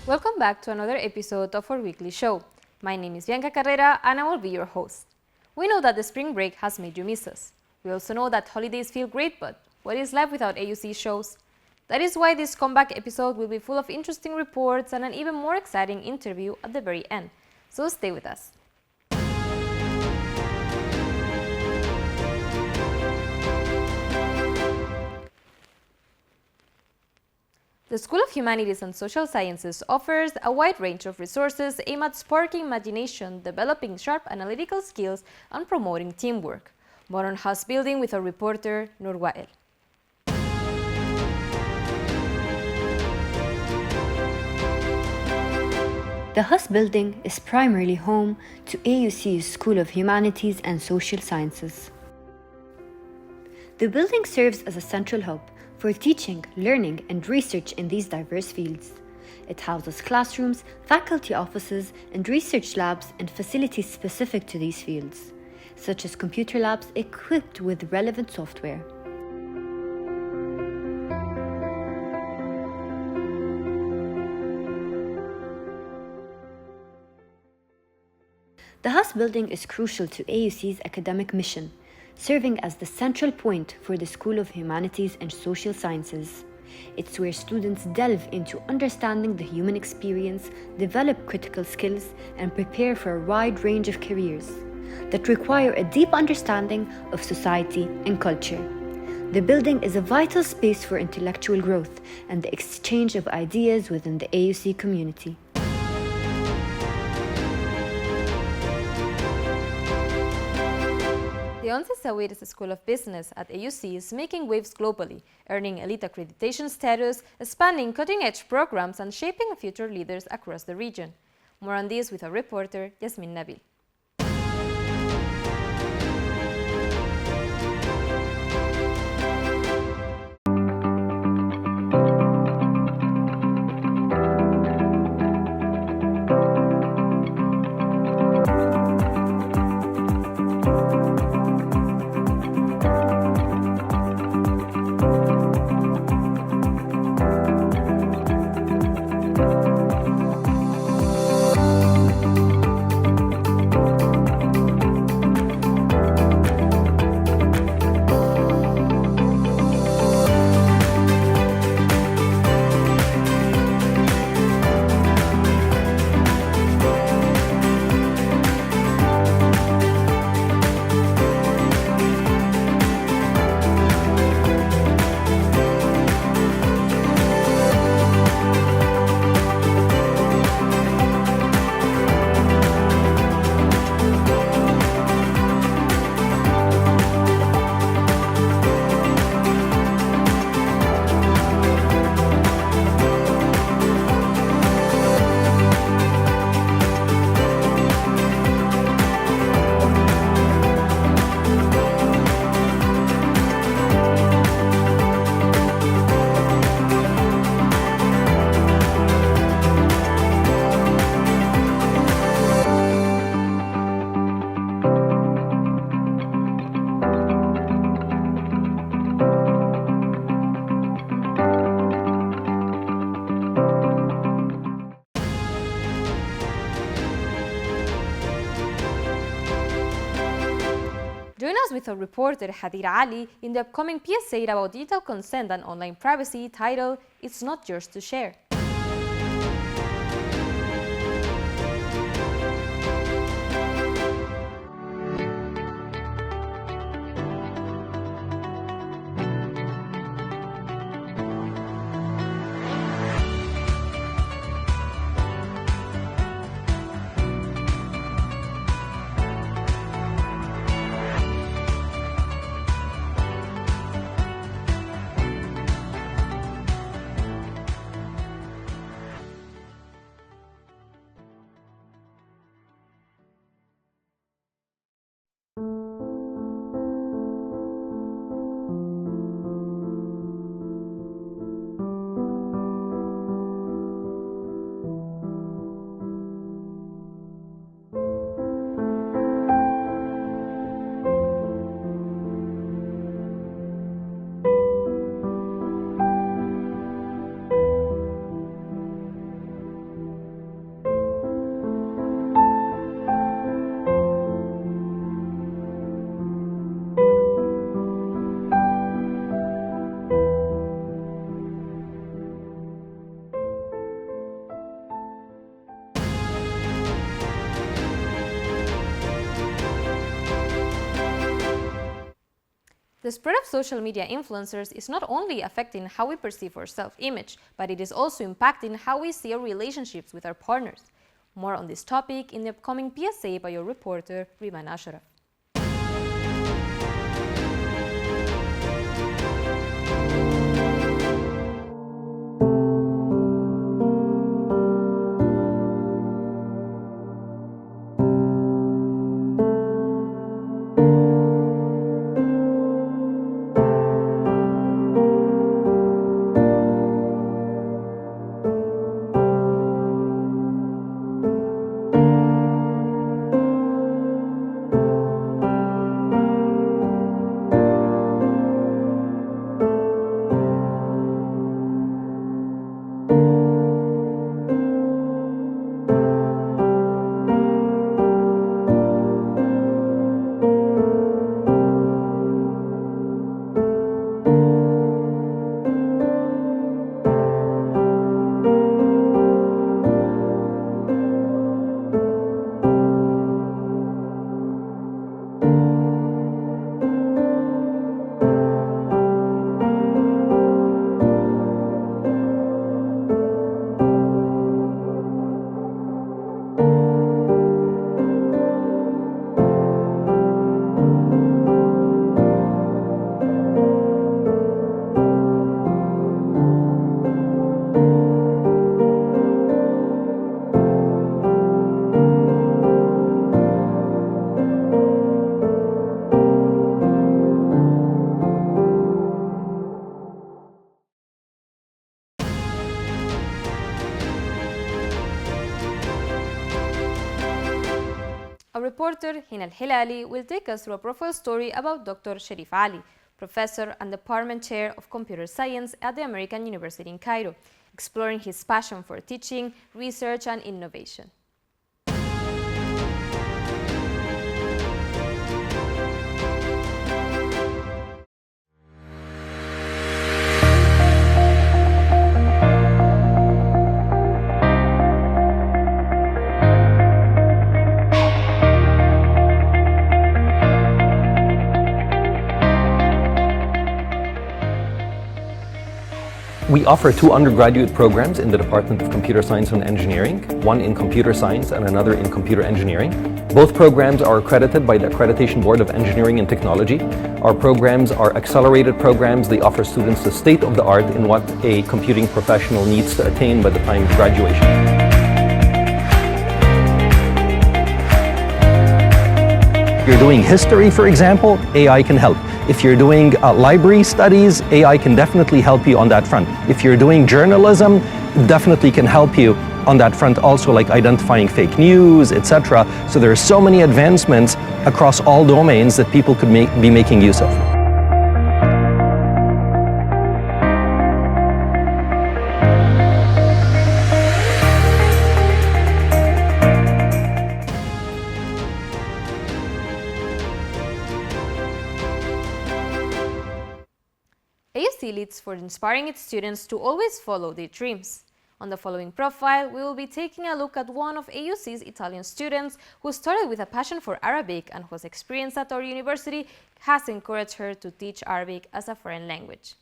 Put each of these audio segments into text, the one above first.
Welcome back to another episode of our weekly show. My name is Bianca Carrera and I will be your host. We know that the spring break has made you miss us. We also know that holidays feel great, but what is life without AUC shows? That is why this comeback episode will be full of interesting reports and an even more exciting interview at the very end. So stay with us. The School of Humanities and Social Sciences offers a wide range of resources aimed at sparking imagination, developing sharp analytical skills, and promoting teamwork. More on house building with our reporter, Nur Wael. The Hus building is primarily home to AUC's School of Humanities and Social Sciences. The building serves as a central hub for teaching, learning, and research in these diverse fields. It houses classrooms, faculty offices, and research labs and facilities specific to these fields, such as computer labs equipped with relevant software. The Hus building is crucial to AUC's academic mission, serving as the central point for the School of Humanities and Social Sciences. It's where students delve into understanding the human experience, develop critical skills, and prepare for a wide range of careers that require a deep understanding of society and culture. The building is a vital space for intellectual growth and the exchange of ideas within the AUC community. The Once Sawiris School of Business at AUC is making waves globally, earning elite accreditation status, expanding cutting-edge programs, and shaping future leaders across the region. More on this with our reporter, Yasmin Nabil. Join us with our reporter Hadir Ali in the upcoming PSA about digital consent and online privacy titled It's Not Yours to Share. The spread of social media influencers is not only affecting how we perceive our self-image, but it is also impacting how we see our relationships with our partners. More on this topic in the upcoming PSA by your reporter, Riman Ashraf. Our reporter, Hina Al-Hilali, will take us through a profile story about Dr. Sharif Ali, professor and department chair of computer science at the American University in Cairo, exploring his passion for teaching, research, and innovation. We offer 2 undergraduate programs in the Department of Computer Science and Engineering, one in Computer Science and another in Computer Engineering. Both programs are accredited by the Accreditation Board of Engineering and Technology. Our programs are accelerated programs. They offer students the state-of-the-art in what a computing professional needs to attain by the time of graduation. If you're doing history, for example, AI can help. If you're doing library studies, AI can definitely help you on that front. If you're doing journalism, definitely can help you on that front also, like identifying fake news, etc. So there are so many advancements across all domains that people could be making use of. AUC leads for inspiring its students to always follow their dreams. On the following profile, we will be taking a look at one of AUC's Italian students who started with a passion for Arabic and whose experience at our university has encouraged her to teach Arabic as a foreign language.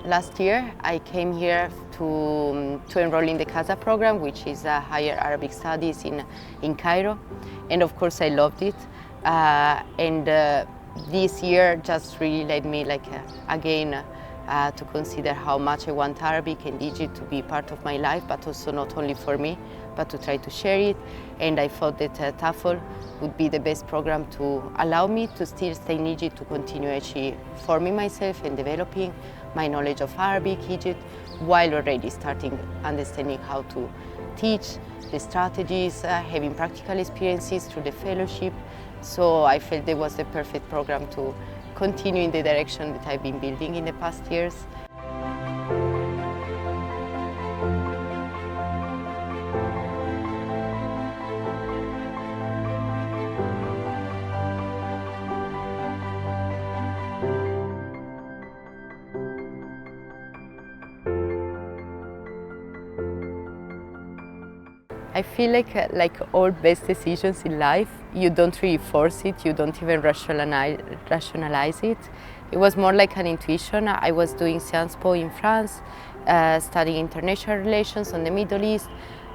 Last year, I came here to enroll in the CASA program, which is Higher Arabic Studies in Cairo. And of course, I loved it. This year just really led me again to consider how much I want Arabic and Egypt to be part of my life, but also not only for me, but to try to share it. And I thought that TOEFL would be the best program to allow me to still stay in Egypt, to continue actually forming myself and developing my knowledge of Arabic, Egypt, while already starting understanding how to teach, the strategies, having practical experiences through the fellowship. So I felt there was the perfect program to continue in the direction that I've been building in the past years. I feel like all best decisions in life, you don't really force it, you don't even rationalize it. It was more like an intuition. I was doing Sciences Po in France, studying international relations on the Middle East.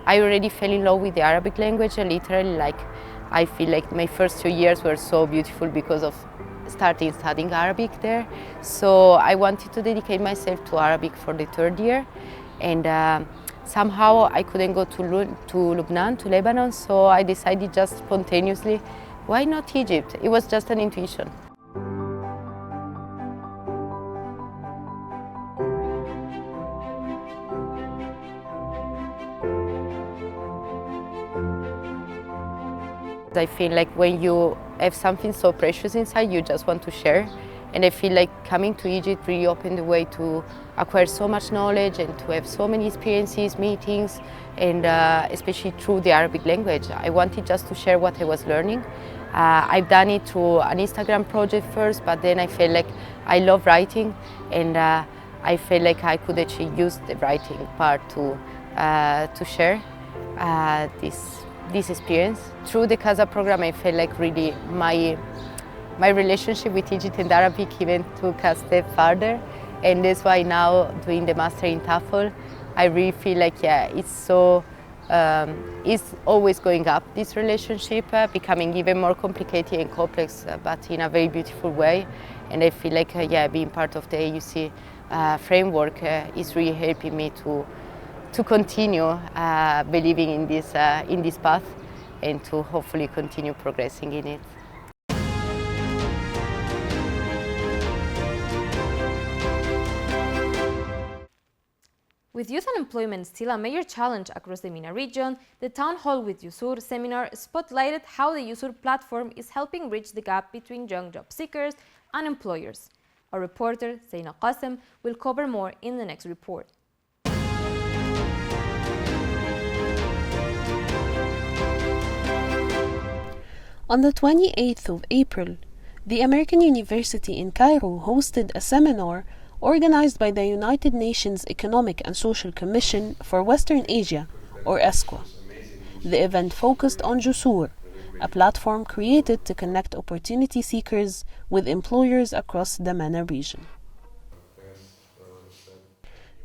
I already fell in love with the Arabic language, and literally, I feel like my first 2 years were so beautiful because of studying Arabic there. So I wanted to dedicate myself to Arabic for the 3rd year, and somehow I couldn't go to Lebanon, so I decided just spontaneously, why not Egypt? It was just an intuition. I feel like when you have something so precious inside, you just want to share. And I feel like coming to Egypt really opened the way to acquire so much knowledge and to have so many experiences, meetings, and especially through the Arabic language. I wanted just to share what I was learning. I've done it through an Instagram project first, but then I felt like I love writing, and I felt like I could actually use the writing part to share this experience. Through the CASA program, I felt like really my relationship with Egypt and Arabic even took a step further, and that's why now doing the master in TOEFL, I really feel like it's always going up, this relationship, becoming even more complicated and complex, but in a very beautiful way. And I feel like being part of the AUC framework is really helping me to continue believing in this path and to hopefully continue progressing in it. With youth unemployment still a major challenge across the MENA region, the Town Hall with Yusur seminar spotlighted how the Yusur platform is helping bridge the gap between young job seekers and employers. Our reporter, Zaina Qasim, will cover more in the next report. On the 28th of April, the American University in Cairo hosted a seminar organized by the United Nations Economic and Social Commission for Western Asia, or ESCWA. The event focused on Jusur, a platform created to connect opportunity seekers with employers across the MENA region.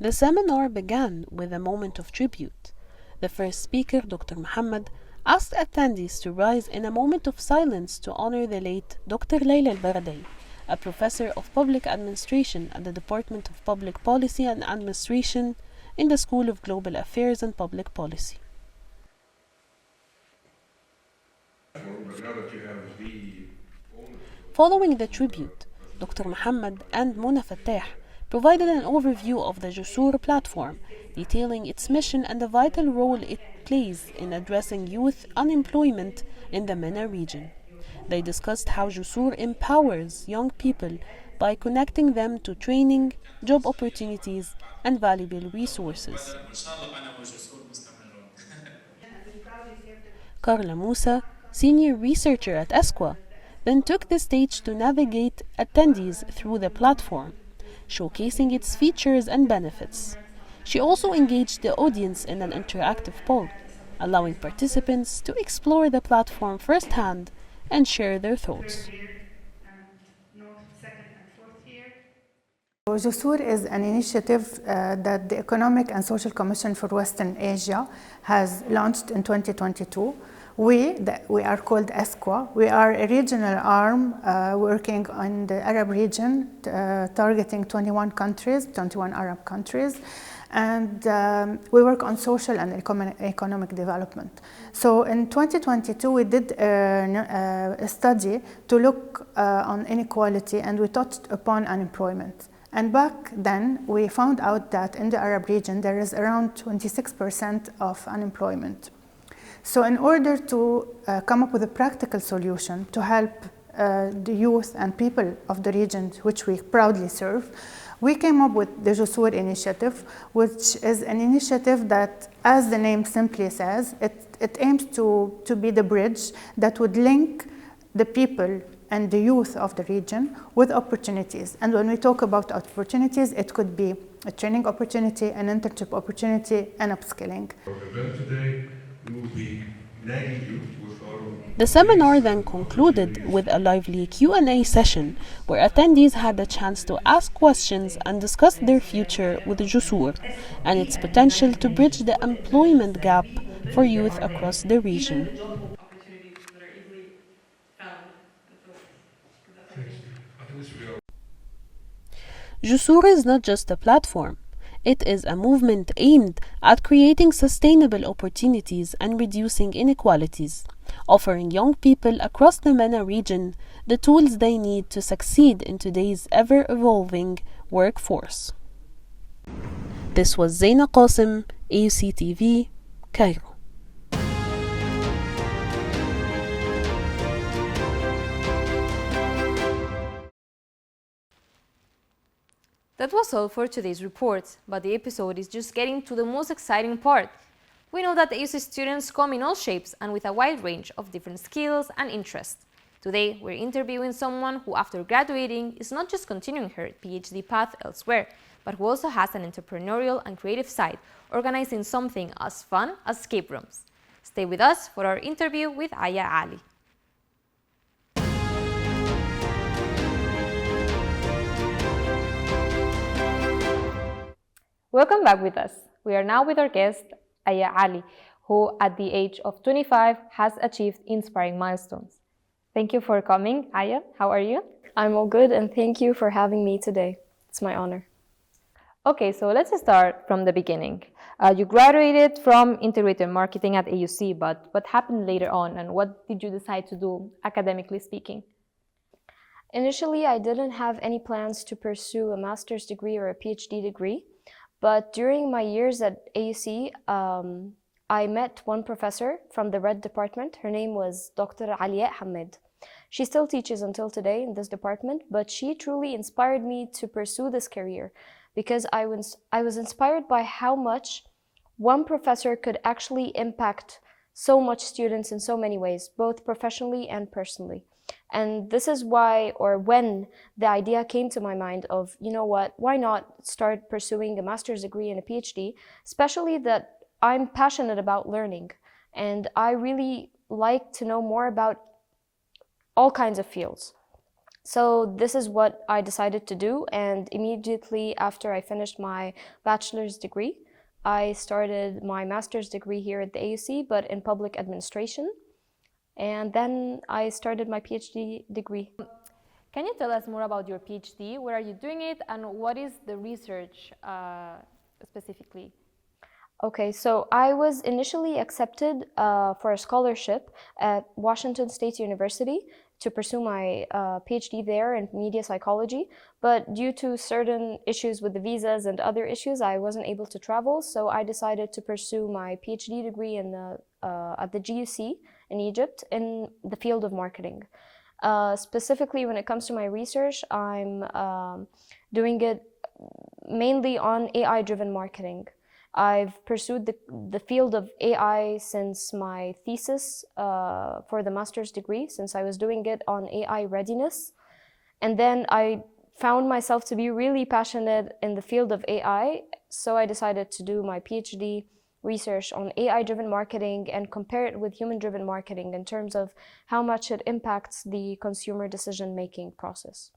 The seminar began with a moment of tribute. The first speaker, Dr. Muhammad, asked attendees to rise in a moment of silence to honor the late Dr. Layla al-Baradei, a professor of public administration at the Department of Public Policy and Administration in the School of Global Affairs and Public Policy. Following the tribute, Dr. Muhammad and Mona Fattah provided an overview of the Jusur platform, detailing its mission and the vital role it plays in addressing youth unemployment in the MENA region. They discussed how Jusur empowers young people by connecting them to training, job opportunities, and valuable resources. Carla Musa, senior researcher at ESCWA, then took the stage to navigate attendees through the platform, showcasing its features and benefits. She also engaged the audience in an interactive poll, allowing participants to explore the platform firsthand and share their thoughts. Jusur is an initiative that the Economic and Social Commission for Western Asia has launched in 2022. We are called ESCWA. We are a regional arm working on the Arab region, targeting 21 countries, 21 Arab countries. And we work on social and economic development. So in 2022, we did a study to look on inequality, and we touched upon unemployment. And back then, we found out that in the Arab region, there is around 26% of unemployment. So in order to come up with a practical solution to help the youth and people of the region, which we proudly serve, we came up with the Jusur initiative, which is an initiative that, as the name simply says, it aims to be the bridge that would link the people and the youth of the region with opportunities. And when we talk about opportunities, it could be a training opportunity, an internship opportunity, and upskilling. Our event today We will be nagging you with our The seminar then concluded with a lively Q&A session where attendees had the chance to ask questions and discuss their future with Jusur and its potential to bridge the employment gap for youth across the region. Opportunities that are easily found in Philippines. Thanks. I think it's real. Jusur is not just a platform. It is a movement aimed at creating sustainable opportunities and reducing inequalities, offering young people across the MENA region the tools they need to succeed in today's ever-evolving workforce. This was Zaina Qasim, AUCTV, Cairo. That was all for today's report, but the episode is just getting to the most exciting part. We know that the AUC students come in all shapes and with a wide range of different skills and interests. Today, we're interviewing someone who, after graduating, is not just continuing her PhD path elsewhere, but who also has an entrepreneurial and creative side, organizing something as fun as escape rooms. Stay with us for our interview with Aya Ali. Welcome back with us. We are now with our guest, Aya Ali, who at the age of 25 has achieved inspiring milestones. Thank you for coming, Aya. How are you? I'm all good, and thank you for having me today. It's my honor. Okay, so let's start from the beginning. You graduated from integrated marketing at AUC, but what happened later on, and what did you decide to do, academically speaking? Initially, I didn't have any plans to pursue a master's degree or a PhD degree. But during my years at AUC, I met one professor from the Red department. Her name was Dr. Aliya Hamid. She still teaches until today in this department, but she truly inspired me to pursue this career because I was inspired by how much one professor could actually impact so much students in so many ways, both professionally and personally. And this is why, or when, the idea came to my mind of, you know what, why not start pursuing a master's degree and a PhD, especially that I'm passionate about learning. And I really like to know more about all kinds of fields. So this is what I decided to do. And immediately after I finished my bachelor's degree, I started my master's degree here at the AUC, but in public administration. And then I started my PhD degree. Can you tell us more about your PhD? Where are you doing it, and what is the research specifically? Okay, so I was initially accepted for a scholarship at Washington State University to pursue my PhD there in media psychology, but due to certain issues with the visas and other issues, I wasn't able to travel, so I decided to pursue my PhD degree at the GUC in Egypt in the field of marketing. Specifically, when it comes to my research, I'm doing it mainly on AI-driven marketing. I've pursued the field of AI since my thesis for the master's degree, since I was doing it on AI readiness. And then I found myself to be really passionate in the field of AI, so I decided to do my PhD research on AI-driven marketing and compare it with human-driven marketing in terms of how much it impacts the consumer decision-making process.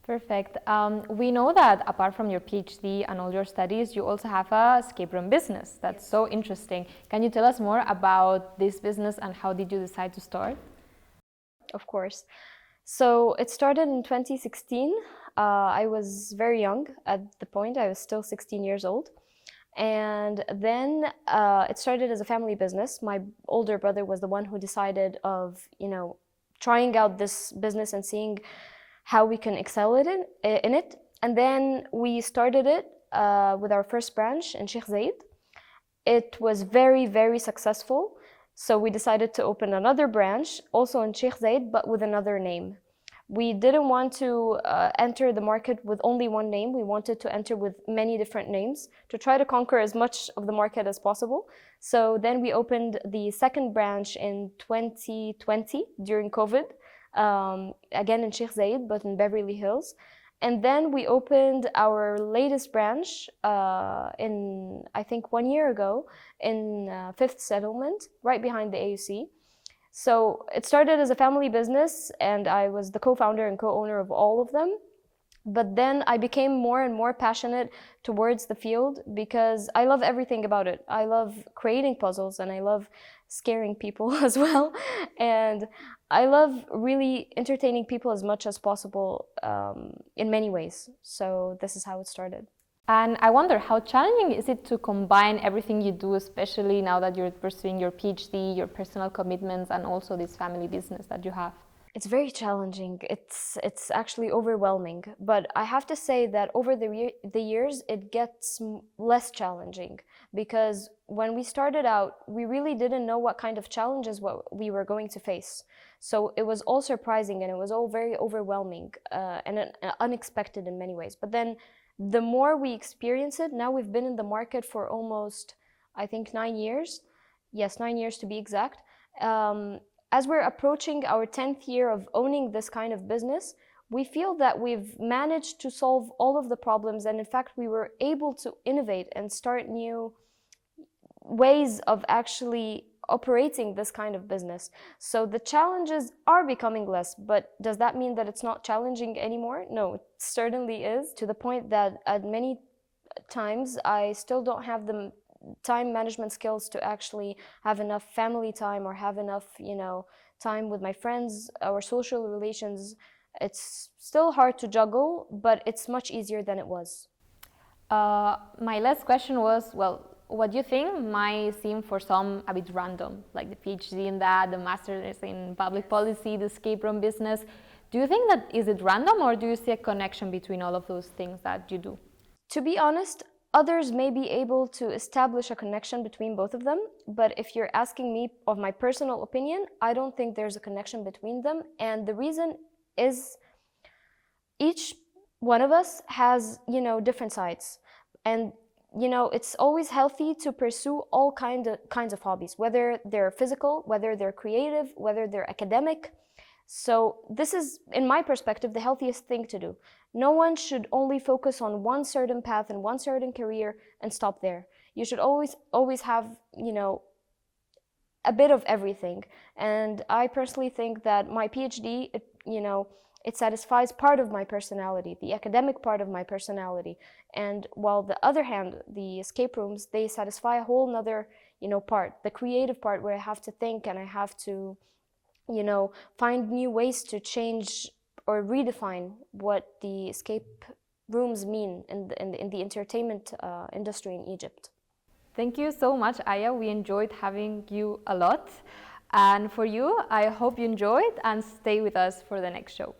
Perfect. We know that apart from your PhD and all your studies, you also have a escape room business. That's so interesting. Can you tell us more about this business and how did you decide to start? Of course. So it started in 2016. I was very young at the point. I was still 16 years old. And then it started as a family business. My older brother was the one who decided of, trying out this business and seeing how we can excel in it. And then we started it with our first branch in Sheikh Zayed. It was very, very successful. So we decided to open another branch, also in Sheikh Zayed, but with another name. We didn't want to enter the market with only one name. We wanted to enter with many different names to try to conquer as much of the market as possible. So then we opened the second branch in 2020 during COVID, again in Sheikh Zayed, but in Beverly Hills. And then we opened our latest branch in, I think, 1 year ago in Fifth Settlement, right behind the AUC. So it started as a family business, and I was the co-founder and co-owner of all of them. But then I became more and more passionate towards the field because I love everything about it. I love creating puzzles, and I love scaring people as well. And I love really entertaining people as much as possible in many ways. So this is how it started. And I wonder, how challenging is it to combine everything you do, especially now that you're pursuing your PhD, your personal commitments, and also this family business that you have? It's very challenging. It's actually overwhelming. But I have to say that over the years, it gets less challenging, because when we started out, we really didn't know what kind of challenges we were going to face. So it was all surprising, and it was all very overwhelming and unexpected in many ways. But then the more we experience it, now we've been in the market for almost, I think, 9 years. Yes, 9 years to be exact. As we're approaching our 10th year of owning this kind of business, we feel that we've managed to solve all of the problems, and in fact, we were able to innovate and start new ways of actually operating this kind of business. So the challenges are becoming less, but does that mean that it's not challenging anymore? No, it certainly is, to the point that at many times I still don't have the time management skills to actually have enough family time or have enough, time with my friends or social relations. It's still hard to juggle, but it's much easier than it was. My last question was, what do you think might seem for some a bit random, like the PhD in that, the master's in public policy, the escape room business? Do you think that is it random, or do you see a connection between all of those things that you do? To be honest, others may be able to establish a connection between both of them, but if you're asking me of my personal opinion, I don't think there's a connection between them. And the reason is each one of us has, different sides. And, it's always healthy to pursue all kinds of hobbies, whether they're physical, whether they're creative, whether they're academic. So this is, in my perspective, the healthiest thing to do. No one should only focus on one certain path and one certain career and stop there. You should always have, a bit of everything. And I personally think that my PhD, it satisfies part of my personality, the academic part of my personality. And while the other hand, the escape rooms, they satisfy a whole nother, part, the creative part, where I have to think and I have to, find new ways to change or redefine what the escape rooms mean in the entertainment industry in Egypt. Thank you so much, Aya. We enjoyed having you a lot. And for you, I hope you enjoyed and stay with us for the next show.